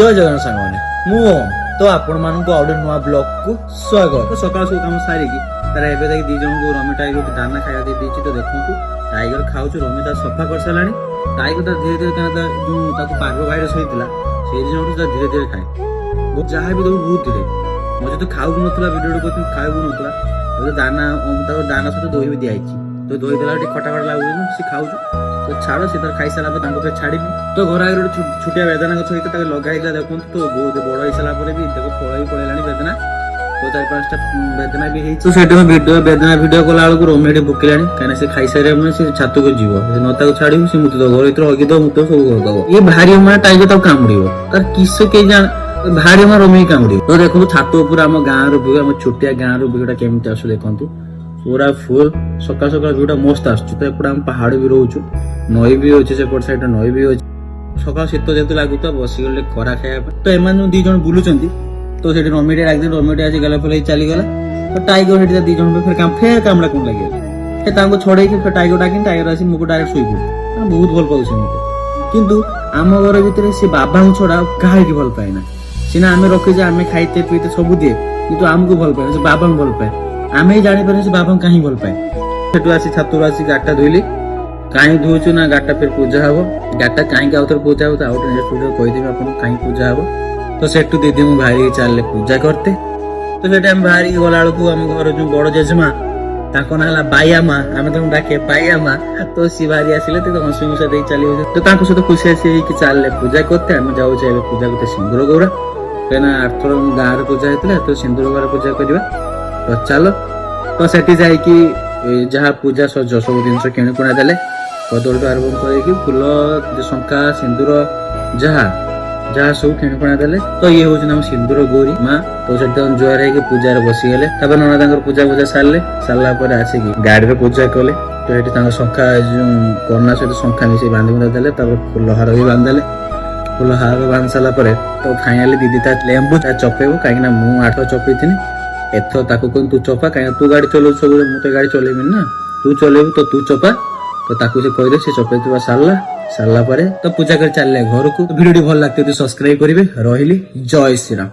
जय जगन सांगने मु तो आपण मानू आउट नुआ ब्लॉग को स्वागत। तो सकाल सब कम सारिकी तार एबे तक दी जन को रमी टाइगर दाना खाया दे देछि तो देखंतु टाइगर खाउछ रमी ता सफा कर सलानी टाइगर ता धीरे धीरे काना जो ताको पागो भाइरस होइतिला से दिन ता धीरे धीरे खाए वो जहां भी दो बहुत धीरे मजे तो खाउ नथला वीडियो को खाउ नथला तो दाना दाना सहित दही भी दियाइछि तो दही देला खटा खटा लागु से खाउछ तो छाड़ से तार खाई साला पे पे छाड़ी तो घर आगे छुटिया बेदना गछ होइते ताके लगाइला देखंतु तो बहुत बड़ होई साला परे भी देखो फळ ही पळेलानी बेदना तो चार पांचटा बेदना भी हेछि तो सेटे में बेदना वीडियो कला आलू रोमेडी बुकिलानी काने से खाई सारे में से छातु को जीव से नता को छाड़ी से मुत दो घर इतर हगी दो मुत सब कर दो ये भारी मार टाइगर तो कामड़ियो तार किसे के जान भारी मार रोमे कामड़ियो तो देखो छातु ऊपर हम गां रो भी हम छोटिया गां रो भी केमति आसु देखंतु पूरा फुल सकाल सकाल भिउटा मस्त आसु तो एपटा हम पहाड़ भी रहउछु नई भी होछि से पट साइड नई भी होछि सकाल शीत जेतु लागु तो बसी गले खरा खाया तो एमान दी जण बुलुचंती तो सेठी रोमेडी राख दे रोमेडी आसी गला फले चली गला तो टाइगर हेठी दी जण पे फिर कामला कोन लागे से तांको छोड़े कि फिर टाइगर डाकिन टाइगर आसी मुको डायरेक्ट सोई पड़ बहुत भल पाउछ मते किंतु आम घर भितरे से बाबा छोड़ा काहे की भल पाएना सिना आमे रखे जे आमे खाइते पीते सब दिए किंतु हमको भल पाए से बाबा भल पाए आमे जानि पारे से बाबा काहे भल पाए सेठु आसी छातुर आसी गाटा धोइली काई धोचु ना गाटा फिर पूजा हबो गाटा काई आउतर पूजा हबो आउट नेक्स्ट वीडियो कहि देबे आपन काई पूजा हबो तो सेठु दीदी मु भाई चालले पूजा करते तो सेटे हम भाई गला को हम घर जो बड़ जेजमा ताको नाला बाया मा हम तुम डाके पाया मा तो शिवारी आसिले तो हंसी मुसा दे चली तो ताको से तो खुशी आसी कि चालले पूजा करते हम जाऊ छे पूजा करते सिंदूर गौरा केना आठर गां रे पूजा हेतले तो सिंदूर गौरा पूजा करबा तो चलो तो सेठी जाई कि जहाँ पूजा सज सब जिन किणी कुणा देले कदल आरंभ कर फुल शंका सिंदूर जहाँ जहाँ सब किणी कुणा देले तो ये हूँ नाम सिंदूर गौरी माँ तो से जुआर है पूजा बसी गले नना पूजा पूजा सारा पर आसिक गाड़ी पूजा कले तो ये शंखा जो कना सहित शंखा मिसे बांधि बुंधा देले फुल हार भी बांधदेले फुल हार बांध सारा तो फाइनाली दीदी ता लेंबू चपेबो कहीं मु आठ चपई थी एथर ताको कौन तू चपा कहीं तू गाड़ी चलो सब मु तो गाड़ी चलेबी ना तू चलेबू तो तू चपा तो ताको से कह दे से चपे सारा तो पूजा कर चलले घर को वीडियो भल लगते तो सब्सक्राइब करेंगे रही जय श्री राम।